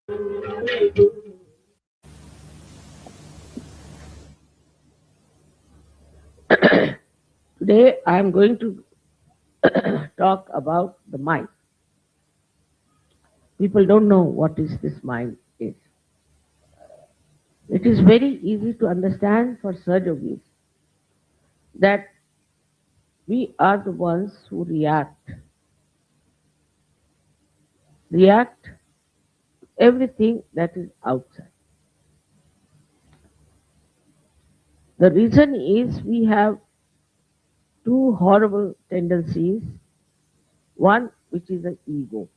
Today I am going to talk about the mind. People don't know what is this mind is. It is very easy to understand for Sahajogis that we are the ones who react to everything that is outside. The reason is we have two horrible tendencies. One, which is the ego,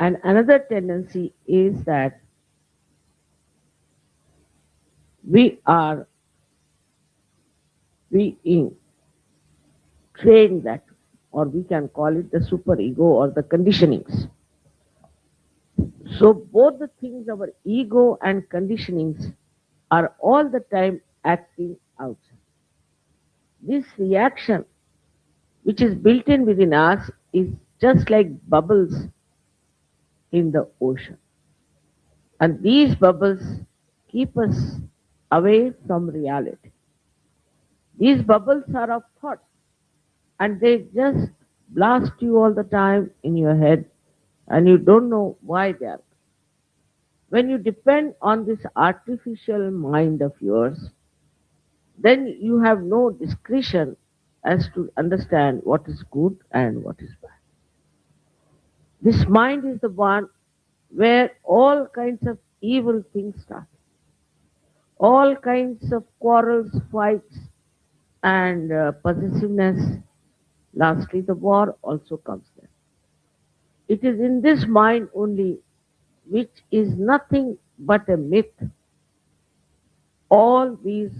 and another tendency is that we are being trained that, or we can call it the superego or the conditionings. So both the things, our ego and conditionings, are all the time acting outside. This reaction, which is built in within us, is just like bubbles in the ocean. And these bubbles keep us away from reality. These bubbles are of thought, and they just blast you all the time in your head, and you don't know why they are. When you depend on this artificial mind of yours, then you have no discretion as to understand what is good and what is bad. This mind is the one where all kinds of evil things start, all kinds of quarrels, fights, and possessiveness. Lastly, the war also comes there. It is in this mind only, which is nothing but a myth. All these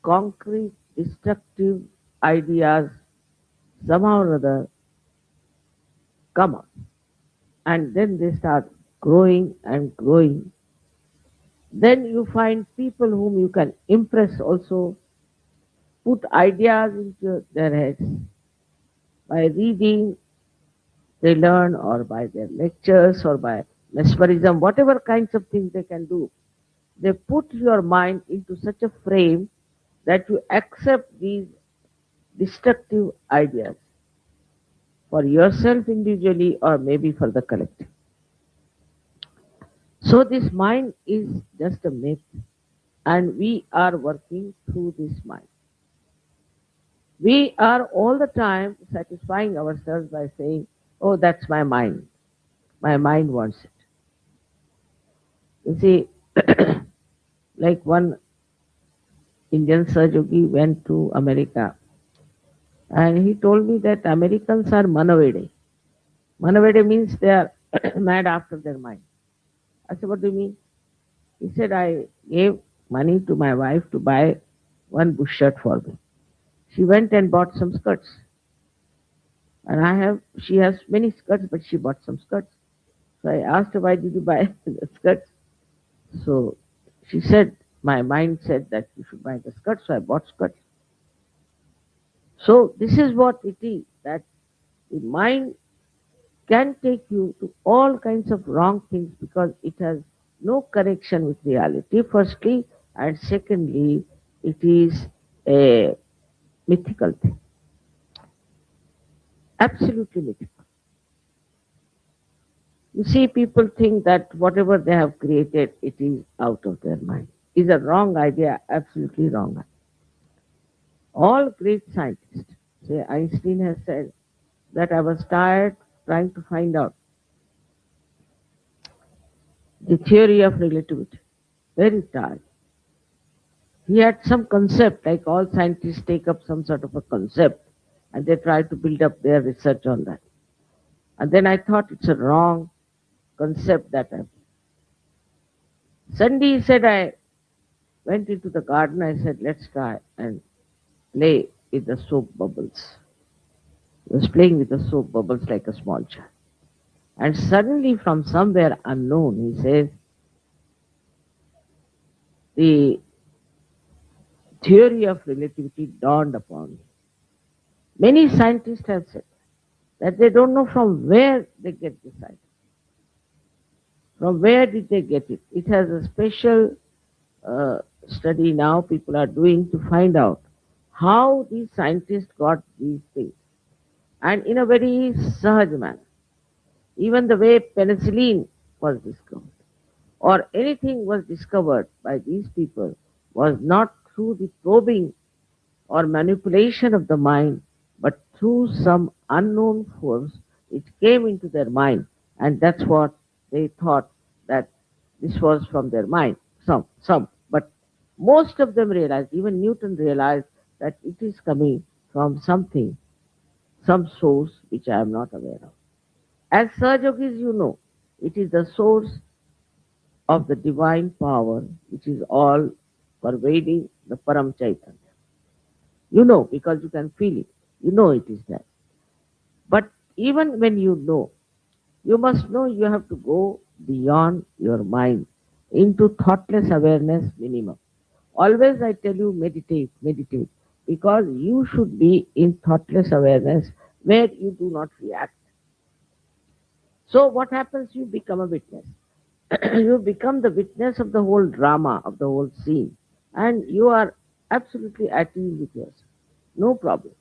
concrete, destructive ideas somehow or other come up. And then they start growing and growing. Then you find people whom you can impress also, put ideas into their heads. By reading, they learn, or by their lectures, or by mesmerism, whatever kinds of things they can do. They put your mind into such a frame that you accept these destructive ideas for yourself individually or maybe for the collective. So this mind is just a myth, and we are working through this mind. We are all the time satisfying ourselves by saying, oh, that's my mind. My mind wants it. You see, like one Indian Sahajogi went to America, and he told me that Americans are manavede. Manavede means they are mad after their mind. I said, what do you mean? He said, I gave money to my wife to buy one bush shirt for me. She went and bought some skirts. And she has many skirts, but she bought some skirts. So I asked her, why did you buy the skirts? So she said, my mind said that you should buy the skirts, so I bought skirts. So this is what it is, that the mind can take you to all kinds of wrong things because it has no connection with reality, firstly, and secondly, it is a mythical thing. Absolutely mythical. You see, people think that whatever they have created, it is out of their mind. It's a wrong idea, absolutely wrong idea. All great scientists, say Einstein has said that I was tired trying to find out the theory of relativity. Very tired. He had some concept, like all scientists take up some sort of a concept and they try to build up their research on that. And then I thought it's a wrong concept that I. Sunday he said I went into the garden, I said, let's try and play with the soap bubbles. He was playing with the soap bubbles like a small child. And suddenly from somewhere unknown, he says, the theory of relativity dawned upon me. Many scientists have said that they don't know from where they get this idea. From where did they get it? It has a special study now people are doing to find out how these scientists got these things. And in a very sahaj manner. Even the way penicillin was discovered or anything was discovered by these people was not through the probing or manipulation of the mind, but through some unknown force, it came into their mind, and that's what they thought that this was from their mind. But most of them realized, even Newton realized that it is coming from something, some source which I am not aware of. As Sahajogis, you know, it is the source of the divine power which is all pervading the Param Chaitanya. You know, because you can feel it. You know it is there. But even when you know, you must know you have to go beyond your mind into thoughtless awareness minimum. Always I tell you meditate, meditate, because you should be in thoughtless awareness where you do not react. So what happens? You become a witness. You become the witness of the whole drama, of the whole scene, and you are absolutely at ease with yourself. No problem.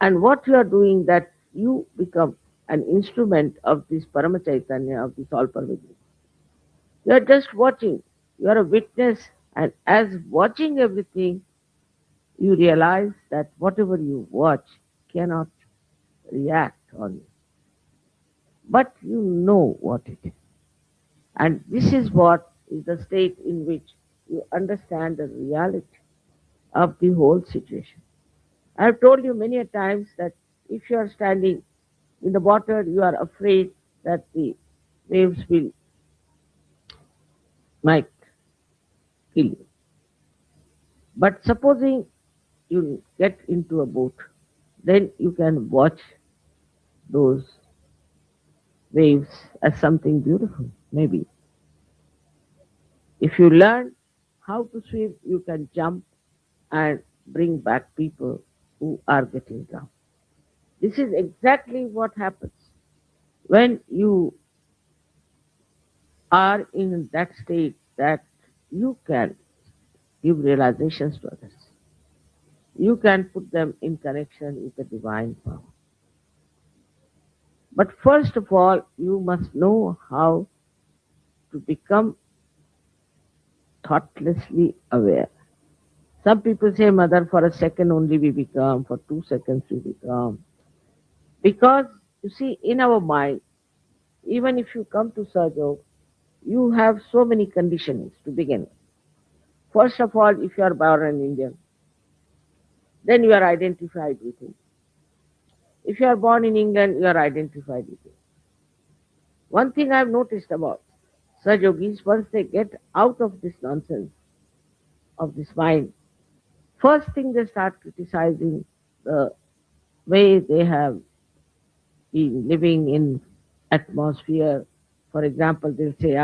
And what you are doing that you become an instrument of this Paramachaitanya, of this all pervading. You are just watching. You are a witness, and as watching everything, you realize that whatever you watch cannot react on you. But you know what it is. And this is what is the state in which you understand the reality of the whole situation. I have told you many a times that if you are standing in the water, you are afraid that the waves will might kill you. But supposing you get into a boat, then you can watch those waves as something beautiful, maybe. If you learn how to swim, you can jump and bring back people who are getting drowned. This is exactly what happens when you are in that state that you can give realizations to others. You can put them in connection with the divine power. But first of all, you must know how to become thoughtlessly aware. Some people say, Mother, for a second only we become, for 2 seconds we become. Because, you see, in our mind, even if you come to Sajog, you have so many conditionings to begin with. First of all, if you are born an Indian, then you are identified with him. If you are born in England, you are identified with him. One thing I have noticed about Sajogis, once they get out of this nonsense of this mind, first thing they start criticizing the way they have been living in atmosphere. For example, they'll say,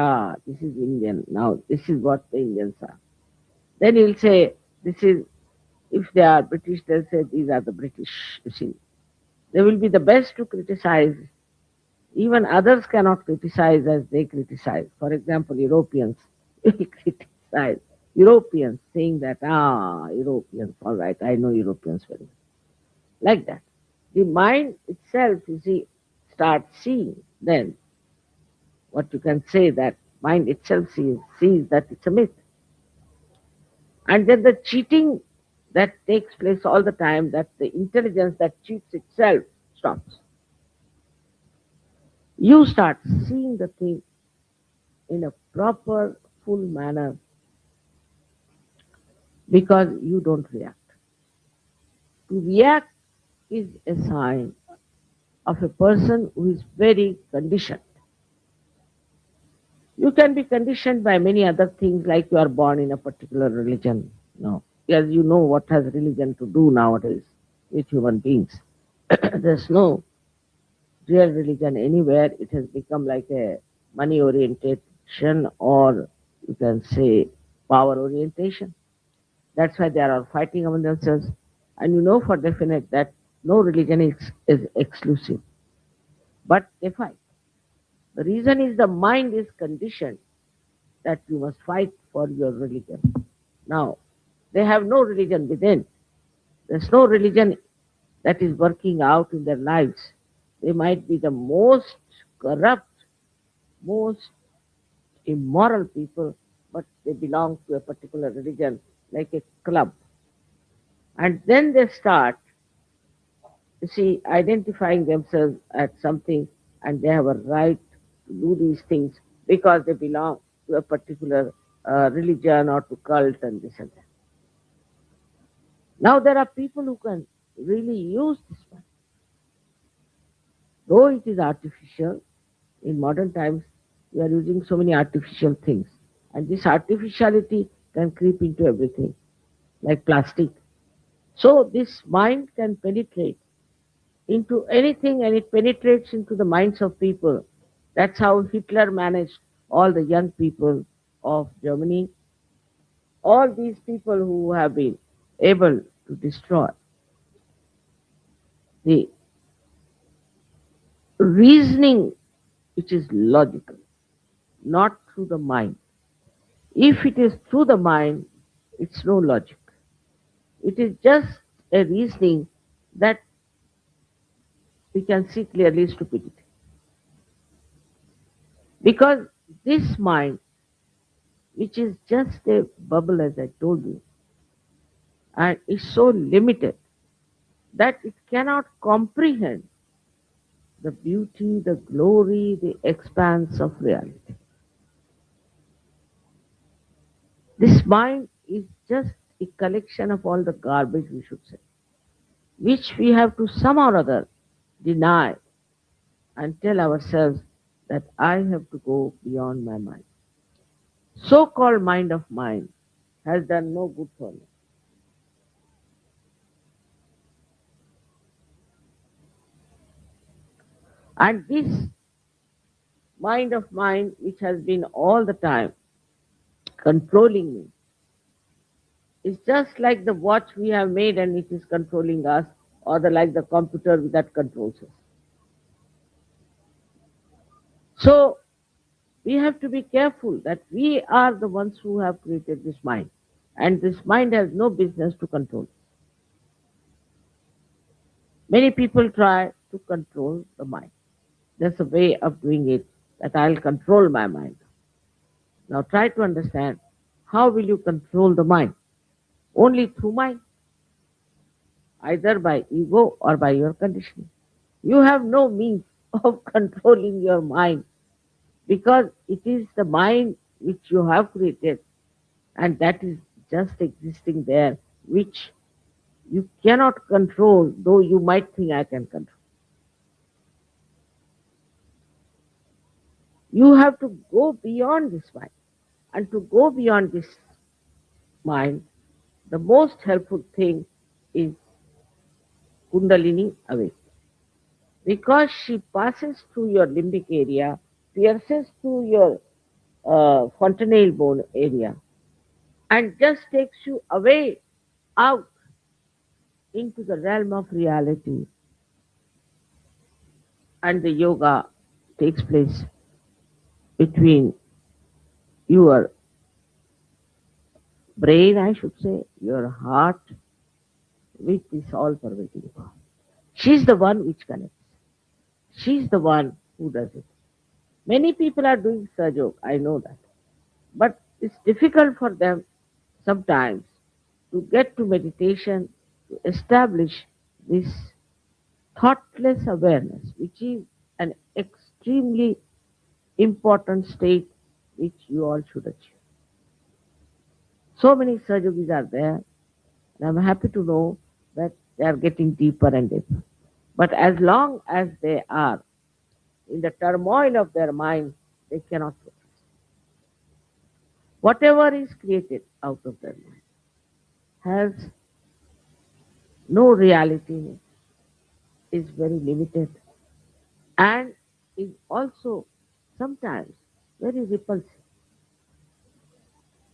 this is Indian. Now, this is what the Indians are. Then he'll say, this is, if they are British, they'll say, these are the British. You see, they will be the best to criticize. Even others cannot criticize as they criticize. For example, Europeans will criticize. Europeans saying that, Europeans, all right, I know Europeans very well. Like that. The mind itself, you see, starts seeing then what you can say that mind itself sees that it's a myth. And then the cheating that takes place all the time, that the intelligence that cheats itself stops. You start seeing the thing in a proper, full manner because you don't react. To react is a sign of a person who is very conditioned. You can be conditioned by many other things, like you are born in a particular religion. No. As you know what has religion to do nowadays with human beings. There's no real religion anywhere. It has become like a money orientation, or you can say power orientation. That's why they are all fighting among themselves. And you know for definite that no religion is exclusive. But they fight. The reason is the mind is conditioned that you must fight for your religion. Now, they have no religion within. There's no religion that is working out in their lives. They might be the most corrupt, most immoral people, but they belong to a particular religion, like a club. And then they start, you see, identifying themselves as something, and they have a right to do these things because they belong to a particular religion or to cult and this and that. Now there are people who can really use this one. Though it is artificial, in modern times we are using so many artificial things. And this artificiality can creep into everything, like plastic. So this mind can penetrate into anything and it penetrates into the minds of people. That's how Hitler managed all the young people of Germany, all these people who have been able to destroy the reasoning which is logical, not through the mind. If it is through the mind, it's no logic. It is just a reasoning that we can see clearly stupidity. Because this mind, which is just a bubble as I told you, and is so limited that it cannot comprehend the beauty, the glory, the expanse of reality. This mind is just a collection of all the garbage, we should say, which we have to somehow or other deny and tell ourselves that I have to go beyond my mind. So called mind of mine has done no good for me. And this mind of mine, which has been all the time controlling me, is just like the watch we have made and it is controlling us, or like the computer that controls us. So we have to be careful that we are the ones who have created this mind, and this mind has no business to control. Many people try to control the mind. There's a way of doing it that I'll control my mind. Now try to understand, how will you control the mind? Only through mind, either by ego or by your conditioning. You have no means of controlling your mind because it is the mind which you have created and that is just existing there, which you cannot control, though you might think I can control. You have to go beyond this mind. And to go beyond this mind, the most helpful thing is Kundalini awake. Because she passes through your limbic area, pierces through your fontanelle bone area, and just takes you away out into the realm of reality. And the yoga takes place between your brain, I should say, your heart, with this all pervading God. She's the one which connects. She's the one who does it. Many people are doing Sajog, I know that. But it's difficult for them sometimes to get to meditation, to establish this thoughtless awareness, which is an extremely important state which you all should achieve. So many surgeries are there, and I'm happy to know that they are getting deeper and deeper. But as long as they are in the turmoil of their mind, they cannot focus. Whatever is created out of their mind has no reality in it, is very limited, and is also sometimes very repulsive.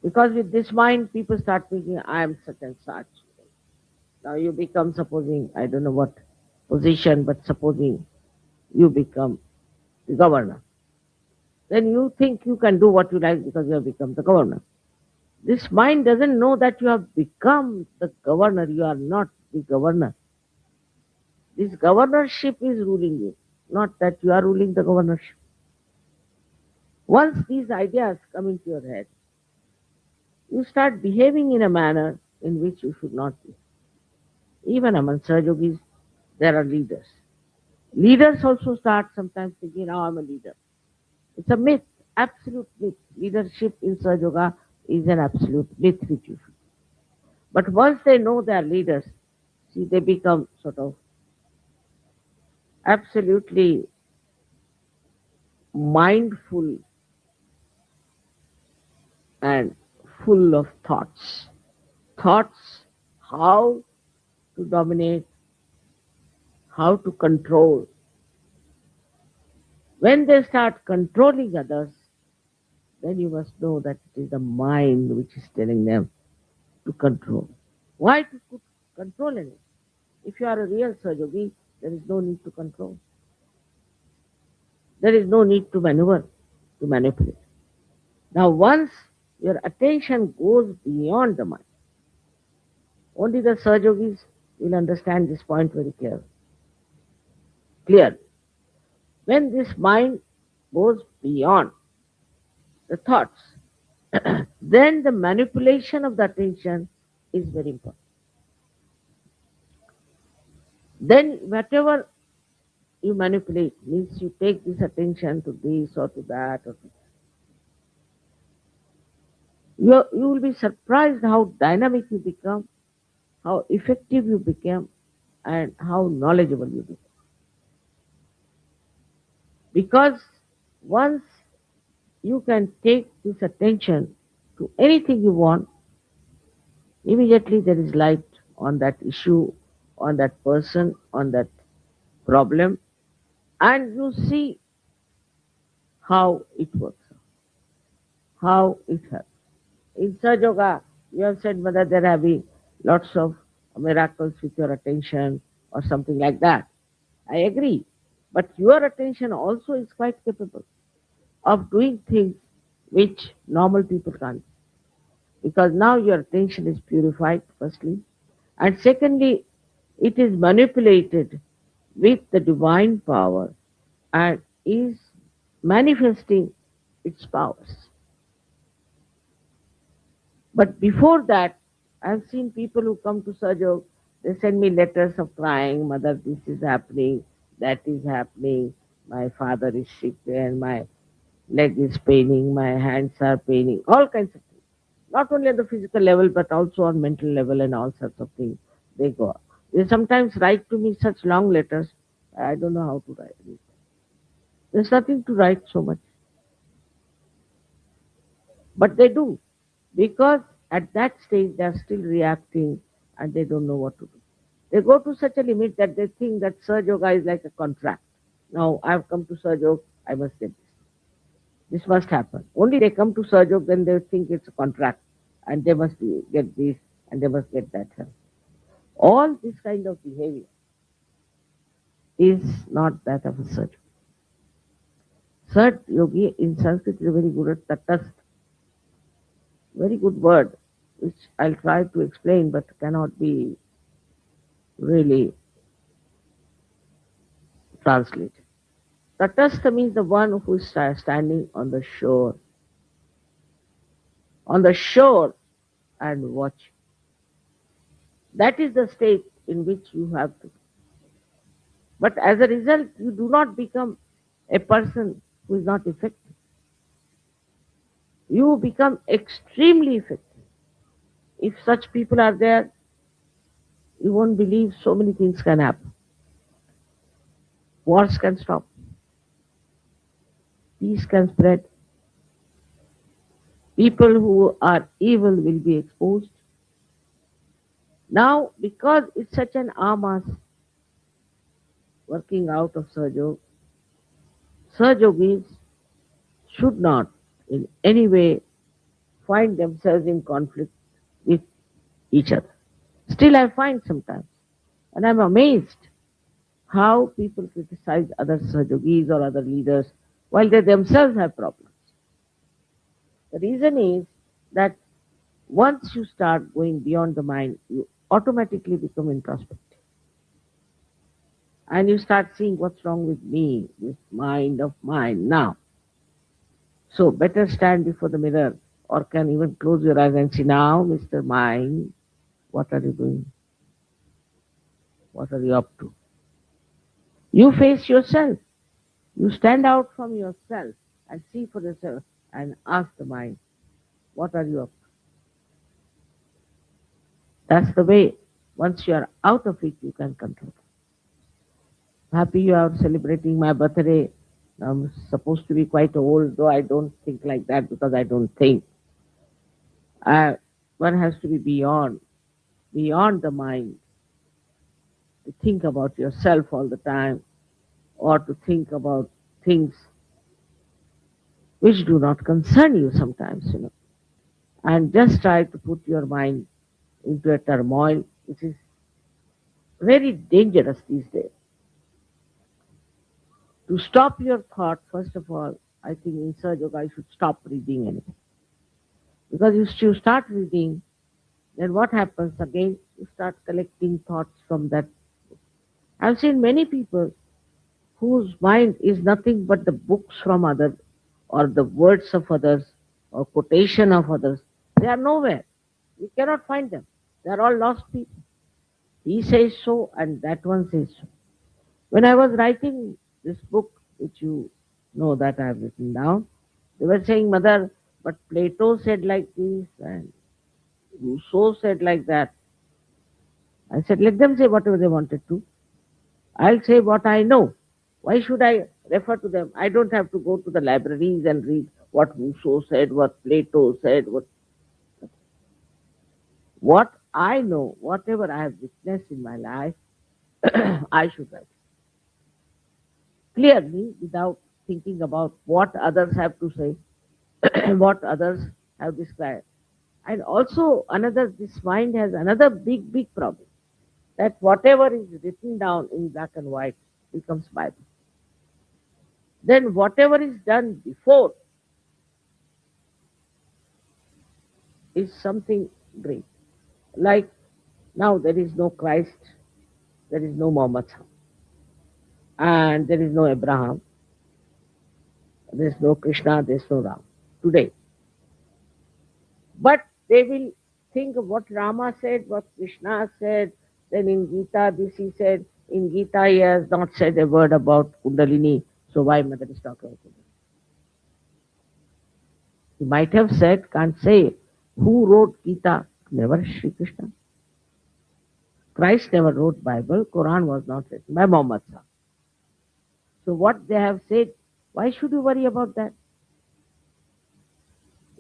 Because with this mind, people start thinking, I am such and such. Now you become, supposing, I don't know what position, but supposing you become the governor. then you think you can do what you like because you have become the governor. This mind doesn't know that you have become the governor. You are not the governor. This governorship is ruling you, not that you are ruling the governorship. Once these ideas come into your head, you start behaving in a manner in which you should not be. Even among Sahajogis, there are leaders. Leaders also start sometimes thinking, oh, I'm a leader. It's a myth, absolute myth. Leadership in Sahaja is an absolute myth which you should. But once they know they are leaders, see, they become sort of absolutely mindful and full of thoughts. Thoughts how to dominate, how to control. When they start controlling others, then you must know that it is the mind which is telling them to control. Why to control anything? If you are a real Sahajogi, there is no need to control. There is no need to maneuver, to manipulate. Now, once your attention goes beyond the mind, only the Sahajogis will understand this point very clearly. When this mind goes beyond the thoughts, then the manipulation of the attention is very important. Then whatever you manipulate means you take this attention to this or to that or to that. You will be surprised how dynamic you become, how effective you become, and how knowledgeable you become. Because once you can take this attention to anything you want, immediately there is light on that issue, on that person, on that problem, and you see how it works, how it helps. In Sahaja Yoga, you have said, Mother, there have been lots of miracles with your attention or something like that. I agree. But your attention also is quite capable of doing things which normal people can't. Because now your attention is purified, firstly. And secondly, it is manipulated with the divine power and is manifesting its powers. But before that, I've seen people who come to Sajog, they send me letters of crying, Mother, this is happening, that is happening, my father is sick and my leg is paining, my hands are paining, all kinds of things. Not only on the physical level, but also on mental level and all sorts of things. They go. They sometimes write to me such long letters, I don't know how to write it. There's nothing to write so much. But they do, because at that stage they are still reacting and they don't know what to do. They go to such a limit that they think that Sahaja Yoga is like a contract. Now I've come to Sahaja Yoga, I must get this. This must happen. Only they come to Sahaja Yoga, then they think it's a contract and they must get this and they must get that help. All this kind of behavior is not that of a Sahaja Yogi. Sahaja Yogi in Sanskrit is very good at tatast. Very good word, which I'll try to explain but cannot be really translated. Tatastha means the one who is standing on the shore and watch. That is the state in which you have to be. But as a result, you do not become a person who is not effective. You become extremely effective. If such people are there, you won't believe so many things can happen. Wars can stop. Peace can spread. People who are evil will be exposed. Now, because it's such an amas working out of Sahajog, Sahajogis should not in any way find themselves in conflict with each other. Still, I find sometimes, and I'm amazed how people criticize other Sahajogis or other leaders while they themselves have problems. The reason is that once you start going beyond the mind, you automatically become introspective. And you start seeing what's wrong with me, this mind of mine now. So better stand before the mirror or can even close your eyes and see now, Mr. Mind, what are you doing? What are you up to? You face yourself. You stand out from yourself and see for yourself and ask the mind, what are you up to? That's the way. Once you are out of it, you can control it. Happy you are celebrating my birthday. I'm supposed to be quite old, though I don't think like that because I don't think. One has to be beyond the mind, to think about yourself all the time or to think about things which do not concern you sometimes. And just try to put your mind into a turmoil, which is very dangerous these days. To stop your thought, first of all, I think in Sahaja Yoga you should stop reading anything. Because if you start reading, then what happens again? You start collecting thoughts from that. I've seen many people whose mind is nothing but the books from others or the words of others or quotation of others. They are nowhere. You cannot find them. They are all lost people. He says so and that one says so. When I was writing this book, which you know that I have written down, they were saying, Mother, but Plato said like this and Rousseau said like that. I said, let them say whatever they wanted to. I'll say what I know. Why should I refer to them? I don't have to go to the libraries and read what Rousseau said, what Plato said, what I know, whatever I have witnessed in my life, I should write clearly without thinking about what others have to say, what others have described. And also this mind has another big problem, that whatever is written down in black and white becomes Bible. Then whatever is done before is something great. Like now there is no Christ, there is no Muhammad, and there is no Abraham, there is no Krishna, there is no Ram today. But they will think of what Rama said, what Krishna said, then in Gita this he said, in Gita he has not said a word about Kundalini, so why Mother is talking about Kundalini? He might have said, can't say, who wrote Gita? Never Sri Krishna. Christ never wrote Bible, Quran was not written by Muhammad. So what they have said, why should you worry about that?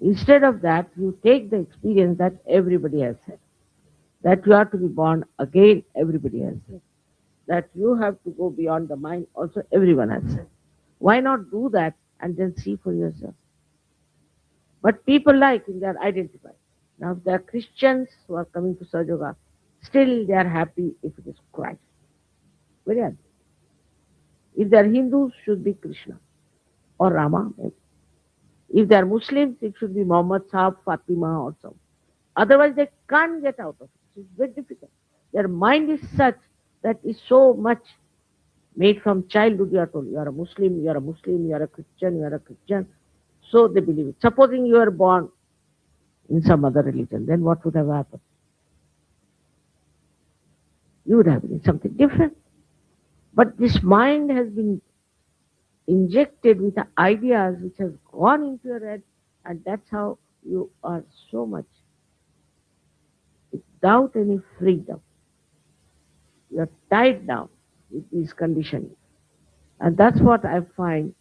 Instead of that, you take the experience that everybody has said. That you have to be born again, everybody has said. That you have to go beyond the mind, also everyone has said. Why not do that and then see for yourself? But people like in their identify. Now if they are Christians who are coming to Sahaja Yoga, still they are happy if it is Christ. Very happy. If they are Hindus, should be Krishna or Rama. Maybe. If they are Muslims, it should be Muhammad Sahib, Fatima or so. Otherwise they can't get out of it. It's very difficult. Their mind is such that is so much made from childhood. You are told you are a Muslim, you are a Muslim, you are a Christian, you are a Christian. So they believe it. Supposing you are born in some other religion, then what would have happened? You would have been something different. But this mind has been injected with the ideas which has gone into your head, and that's how you are so much without any freedom. You are tied down with these conditioning. And that's what I find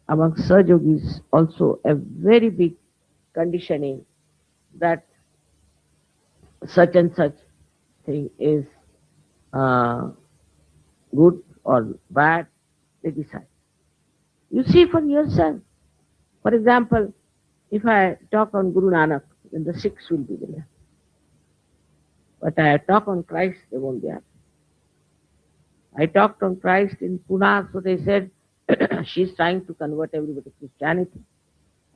among Sahaja Yogis also a very big conditioning, that such and such thing is uh, good or bad, they decide. You see for yourself. For example, if I talk on Guru Nanak, then the Sikhs will be there. But I talk on Christ, they won't be happy. I talked on Christ in Pune, so they said, She's trying to convert everybody to Christianity.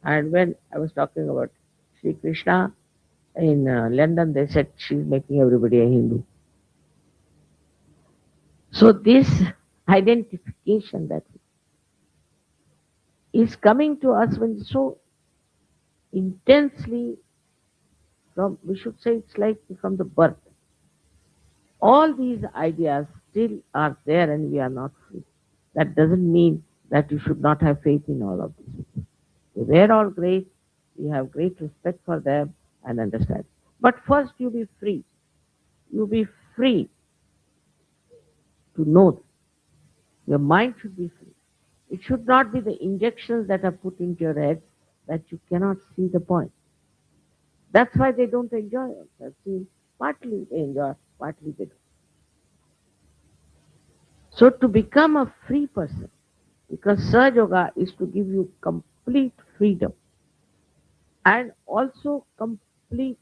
And when I was talking about Sri Krishna in London, they said she's making everybody a Hindu. So this identification that is coming to us when so intensely from, we should say it's like from the birth. All these ideas still are there and we are not free. That doesn't mean that you should not have faith in all of these people. They're all great. We have great respect for them and understand. But first you be free. You be free to know them. Your mind should be free. It should not be the injections that are put into your head that you cannot see the point. That's why they don't enjoy it. I've seen partly they enjoy, partly they don't. So to become a free person, because Sahaja Yoga is to give you complete freedom and also complete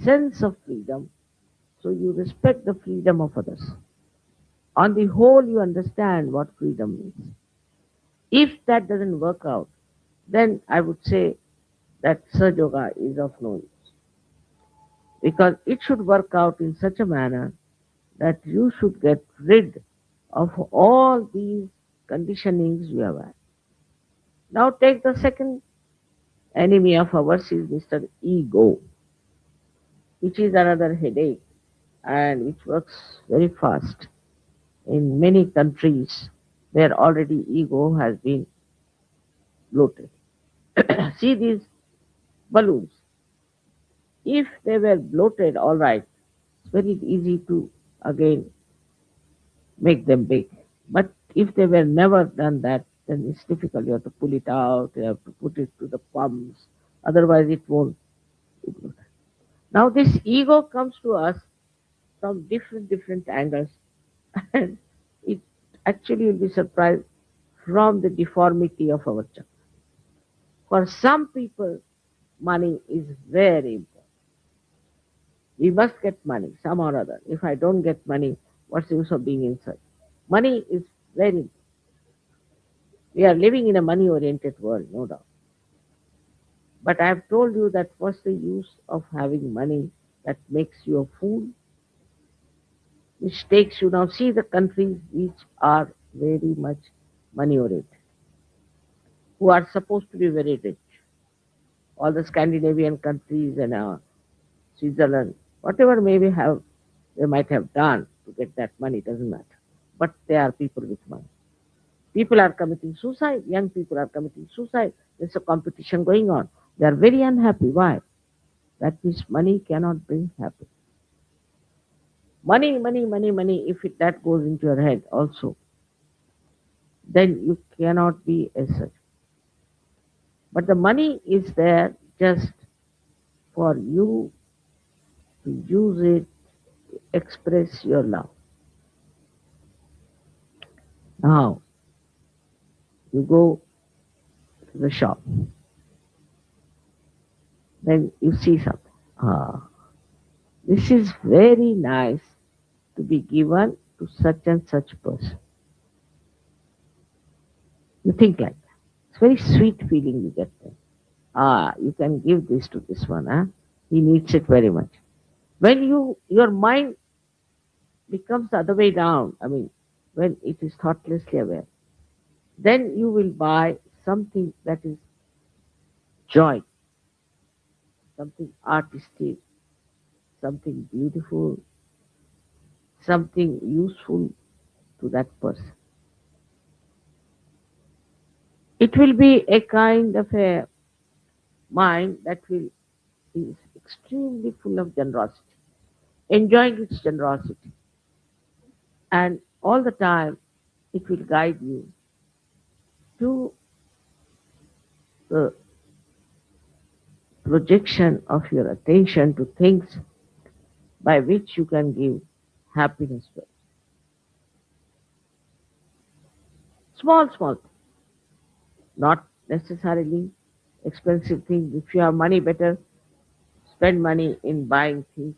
sense of freedom, so you respect the freedom of others. On the whole, you understand what freedom means. If that doesn't work out, then I would say that Sahaja Yoga is of no use. Because it should work out in such a manner that you should get rid of all these conditionings you have had. Now take the second enemy of ours is Mr. Ego, which is another headache and which works very fast in many countries where already ego has been bloated. See these balloons. If they were bloated, all right, it's very easy to again make them big. But if they were never done that, then it's difficult. You have to pull it out, you have to put it to the pumps, otherwise it won't. Now this ego comes to us from different angles, and it actually will be surprised from the deformity of our chakra. For some people, money is very important. We must get money, some or other. If I don't get money, what's the use of being inside? Money is very important. We are living in a money oriented world, no doubt. But I have told you that what's the use of having money that makes you a fool, which takes you now. See the countries which are very much money oriented, who are supposed to be very rich. All the Scandinavian countries and Switzerland, whatever maybe have they might have done to get that money, doesn't matter. But they are people with money. People are committing suicide, young people are committing suicide. There's a competition going on. They are very unhappy. Why? That means money cannot bring happiness. Money, if that goes into your head also, then you cannot be as such. But the money is there just for you to use it to express your love. Now, you go to the shop, then you see something. Ah, this is very nice to be given to such and such person. You think like that. It's very sweet feeling you get there. Ah, you can give this to this one, huh? He needs it very much. When your mind becomes the other way down, I mean, when it is thoughtlessly aware, then you will buy something that is joy, something artistic, something beautiful, something useful to that person. It will be a kind of a mind that will is extremely full of generosity, enjoying its generosity, and all the time it will guide you to the projection of your attention to things by which you can give happiness to it. Small, not necessarily expensive things. If you have money, better spend money in buying things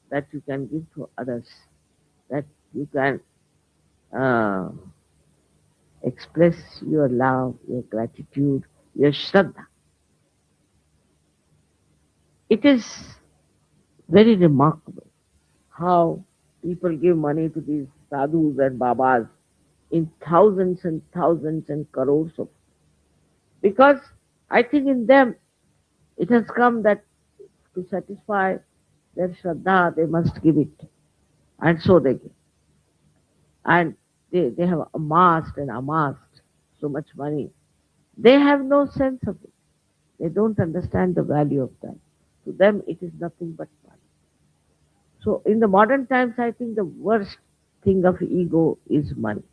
that you can give to others, that you can uh, express your love, your gratitude, your shraddha. It is very remarkable how people give money to these sadhus and babas in thousands and thousands and crores of, because I think in them it has come that to satisfy their shraddha they must give it, and so they give. And they have amassed so much money. They have no sense of it. They don't understand the value of that. To them it is nothing but money. So in the modern times I think the worst thing of ego is money.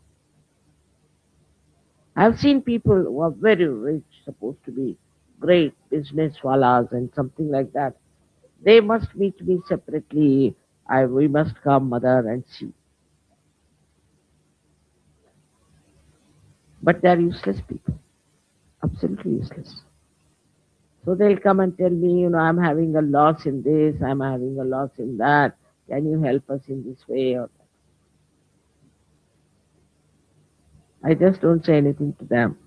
I've seen people who are very rich, supposed to be great business wallahs and something like that. They must meet me separately. We must come, mother, and see. But they are useless people, absolutely useless. So they'll come and tell me, I'm having a loss in this, I'm having a loss in that. Can you help us in this way or that? I just don't say anything to them.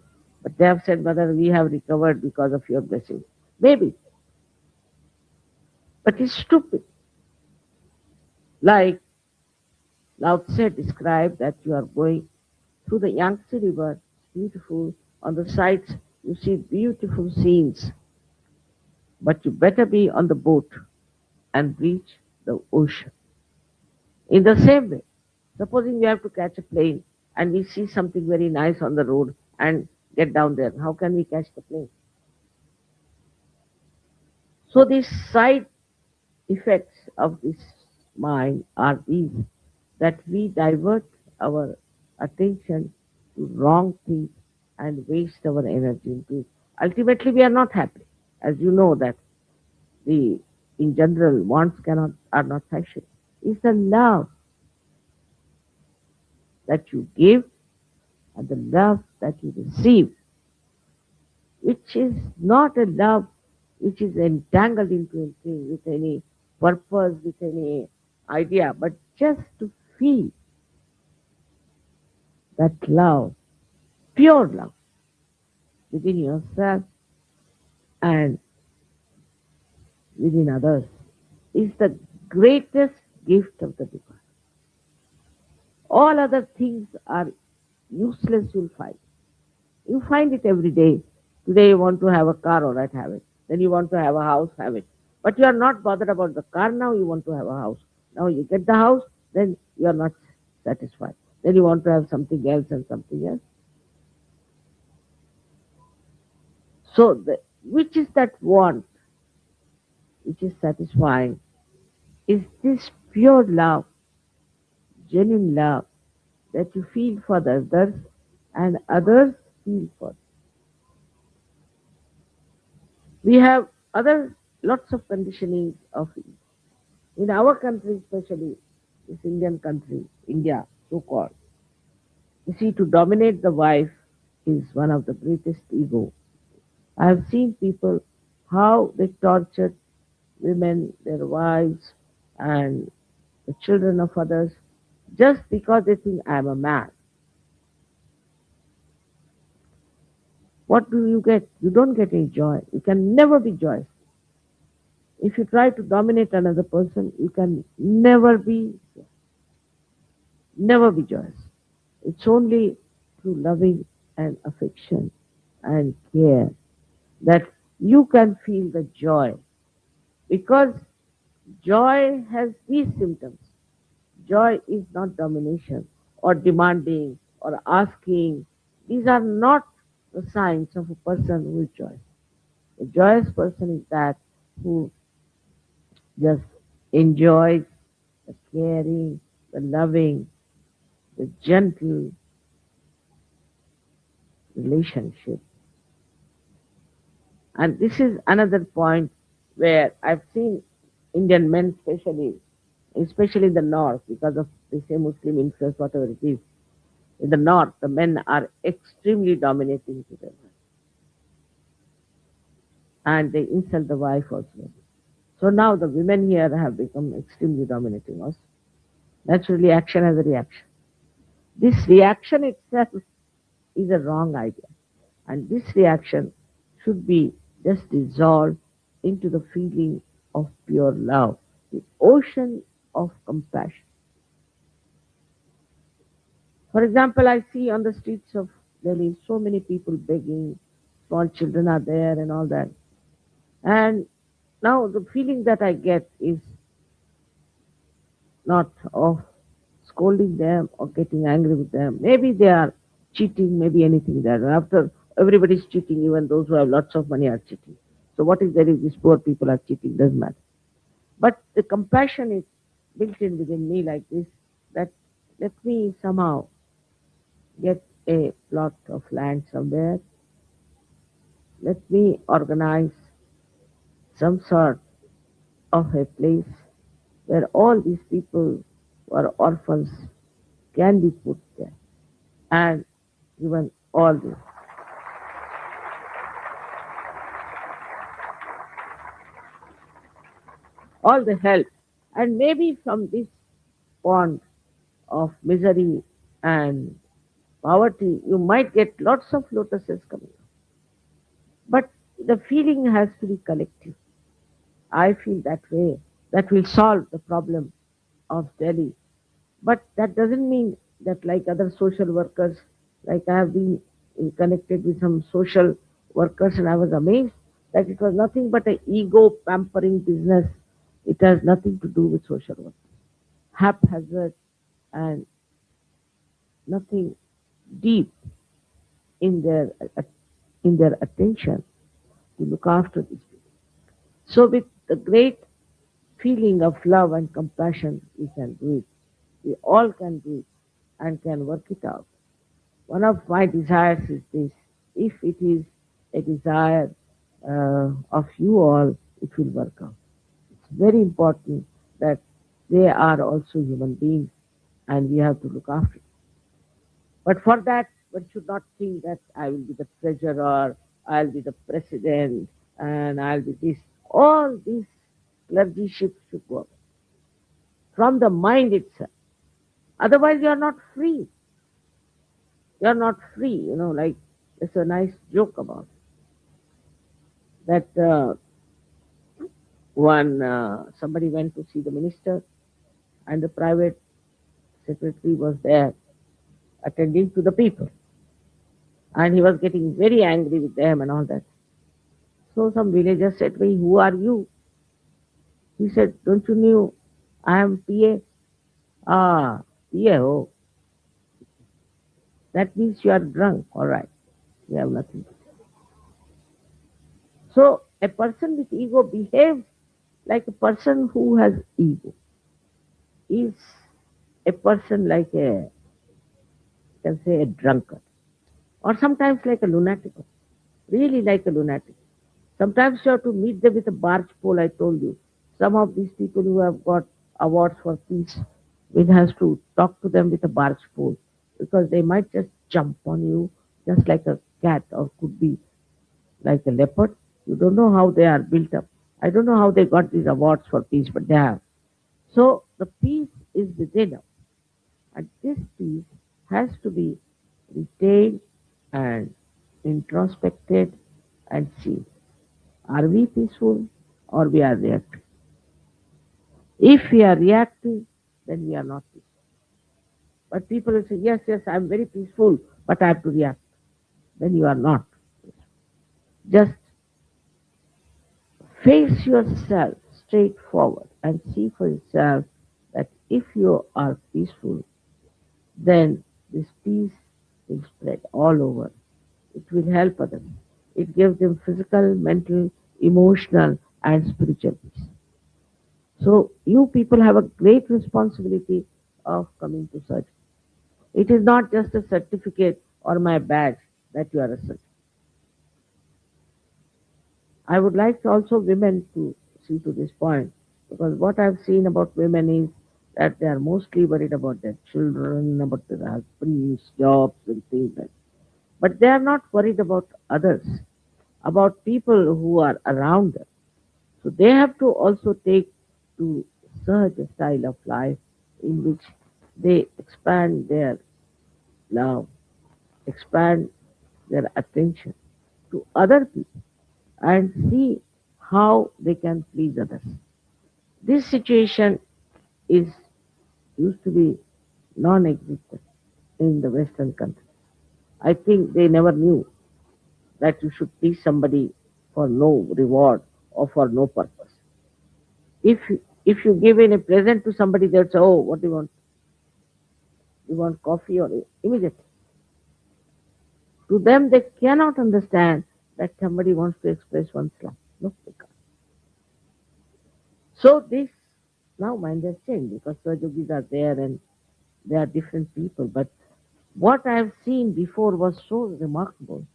But they have said, mother, we have recovered because of your blessing. Maybe, but it's stupid. Like Lao Tse described that you are going through the Yangtze River, it's beautiful. On the sides, you see beautiful scenes, but you better be on the boat and reach the ocean. In the same way, supposing we have to catch a plane and we see something very nice on the road and get down there, how can we catch the plane? So these side effects of this mind are these, that we divert our attention to wrong things and waste our energy into it. Ultimately, we are not happy. As you know that the in general wants cannot are not satisfied. It's the love that you give and the love that you receive, which is not a love which is entangled into anything with any purpose, with any idea, but just to feel that love, pure love within yourself and within others is the greatest gift of the divine. All other things are useless, you'll find. You find it every day. Today you want to have a car, all right, have it. Then you want to have a house, have it. But you are not bothered about the car now, you want to have a house. Now you get the house, then you are not satisfied. Then you want to have something else and something else. So, which is that want, which is satisfying, is this pure love, genuine love that you feel for the others and others feel for you. We have other lots of conditionings of in our country, especially this Indian country, India, so called. You see, to dominate the wife is one of the greatest ego. I have seen people how they torture women, their wives, and the children of others just because they think I am a man. What do you get? You don't get any joy. You can never be joyous. If you try to dominate another person, you can never be joyous. It's only through loving and affection and care that you can feel the joy. Because joy has these symptoms. Joy is not domination or demanding or asking. These are not the signs of a person who is joyous. A joyous person is that who just enjoys the caring, the loving, the gentle relationship. And this is another point where I've seen Indian men, especially in the north, because of the same Muslim influence, whatever it is. In the north, the men are extremely dominating to their wife, and they insult the wife also. So now the women here have become extremely dominating also. Naturally, action has a reaction. This reaction itself is a wrong idea. And this reaction should be just dissolved into the feeling of pure love, the ocean of compassion. For example, I see on the streets of Delhi so many people begging, small children are there and all that. And now the feeling that I get is not of scolding them or getting angry with them. Maybe they are cheating, maybe anything there. After everybody's cheating, even those who have lots of money are cheating. So what is there if these poor people are cheating? Doesn't matter. But the compassion is built in within me like this, that let me somehow get a plot of land somewhere. Let me organize some sort of a place where all these people who are orphans can be put there and given all the help. And maybe from this pond of misery and poverty, you might get lots of lotuses coming. But the feeling has to be collective. I feel that way. That will solve the problem of Delhi. But that doesn't mean that, like other social workers, like I have been connected with some social workers, and I was amazed that it was nothing but a ego pampering business. It has nothing to do with social work. Haphazard and nothing deep in their in their attention to look after these people. So with the great feeling of love and compassion, we can do it. We all can do it and can work it out. One of my desires is this. If it is a desire of you all, it will work out. It's very important that they are also human beings and we have to look after them. But for that, one should not think that I will be the treasurer, I'll be the president, and I'll be this. All these clergyship should go from the mind itself. Otherwise, you are not free. You are not free. Like there's a nice joke about it, that one somebody went to see the minister, and the private secretary was there attending to the people, and he was getting very angry with them and all that. So some villagers said to me, "Who are you?" He said, "Don't you know I am PA?" Ah, PA, oh, that means you are drunk. All right, you have nothing to say. So a person with ego behaves like a person who has ego. Is a person like a, you can say, a drunkard, or sometimes like a lunatic, really like a lunatic. Sometimes you have to meet them with a barge pole. I told you, some of these people who have got awards for peace, one has to talk to them with a barge pole because they might just jump on you just like a cat, or could be like a leopard. You don't know how they are built up. I don't know how they got these awards for peace, but they have. So the peace is within us, and this peace has to be retained and introspected and seen. Are we peaceful or we are reactive? If we are reactive, then we are not peaceful. But people will say, yes, yes, I'm very peaceful, but I have to react. Then you are not. Just face yourself straightforward and see for yourself that if you are peaceful, then this peace will spread all over. It will help others. It gives them physical, mental, emotional, and spiritual peace. So you people have a great responsibility of coming to surgery. It is not just a certificate or my badge that you are a surgeon. I would like also women to see to this point, because what I've seen about women is that they are mostly worried about their children, about their husbands, jobs, and things like that. But they are not worried about others, about people who are around them. So they have to also take to such a style of life in which they expand their love expand their attention to other people and see how they can please others. This situation is used to be non-existent in the Western countries. I think they never knew that you should please somebody for no reward or for no purpose. If if you give in a present to somebody, they'll say, "Oh, what do you want? You want coffee?" Or immediately. To them, they cannot understand that somebody wants to express one's love. No, they can't. So this now mind has changed because Swajogis are there and they are different people. But what I have seen before was so remarkable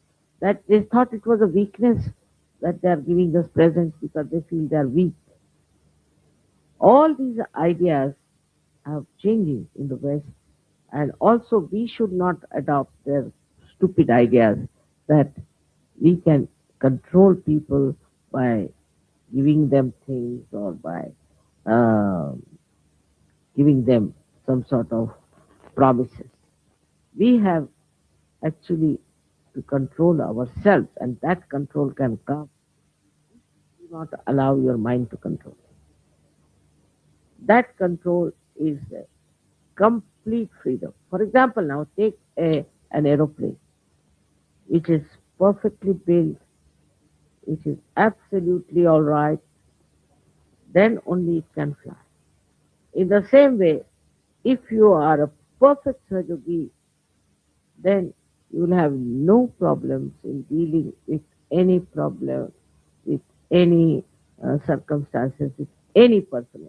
that they thought it was a weakness that they are giving us presents because they feel they are weak. All these ideas are changing in the West, and also we should not adopt their stupid ideas that we can control people by giving them things or by uh, giving them some sort of promises. We have actually to control ourselves, and that control can come. Do not allow your mind to control. That control is complete freedom. For example, now take an aeroplane which is perfectly built, which is absolutely all right, then only it can fly. In the same way, if you are a perfect Sahajogi, then you will have no problems in dealing with any problem, with any circumstances, with any person.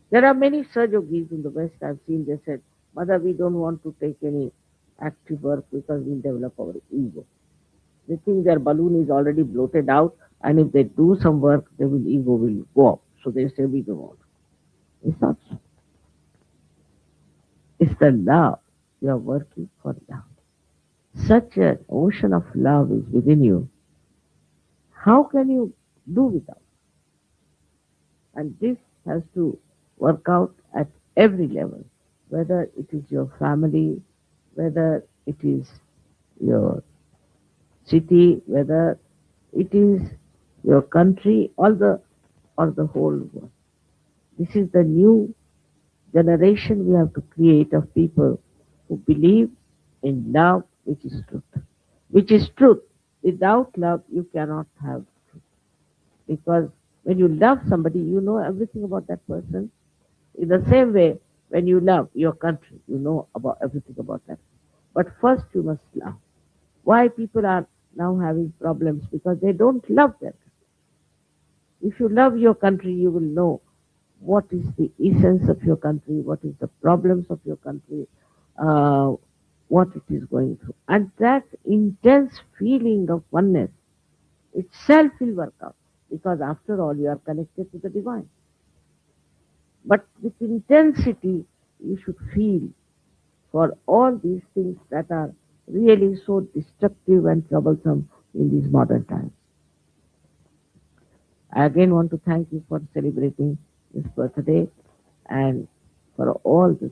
There are many Sahajogis in the West I've seen, they said, Mother, we don't want to take any active work because we'll develop our ego. They think their balloon is already bloated out, and if they do some work, their ego will go up. So they say, we don't want. It's not so. It's the love. You are working for love. Such an ocean of love is within you. How can you do without? And this has to work out at every level, whether it is your family, whether it is your city, whether it is your country, or the whole world. This is the new generation we have to create of people who believe in love, which is truth. Which is truth. Without love, you cannot have truth. Because when you love somebody, you know everything about that person. In the same way, when you love your country, you know about everything about that. But first, you must love. Why people are now having problems? Because they don't love their country. If you love your country, you will know what is the essence of your country, what is the problems of your country, uh, what it is going through. And that intense feeling of oneness itself will work out because after all you are connected to the divine. But with intensity you should feel for all these things that are really so destructive and troublesome in these modern times. I again want to thank you for celebrating this birthday and for all the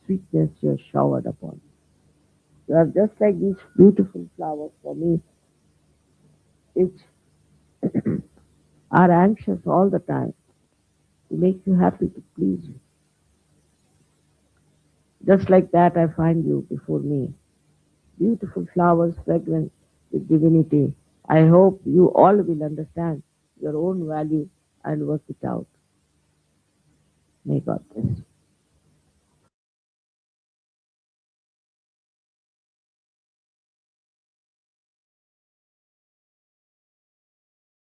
sweetness you have showered upon. You are just like these beautiful flowers for me, which are anxious all the time to make you happy, to please you. Just like that, I find you before me. Beautiful flowers, fragrant with divinity. I hope you all will understand your own value and work it out. May God bless you.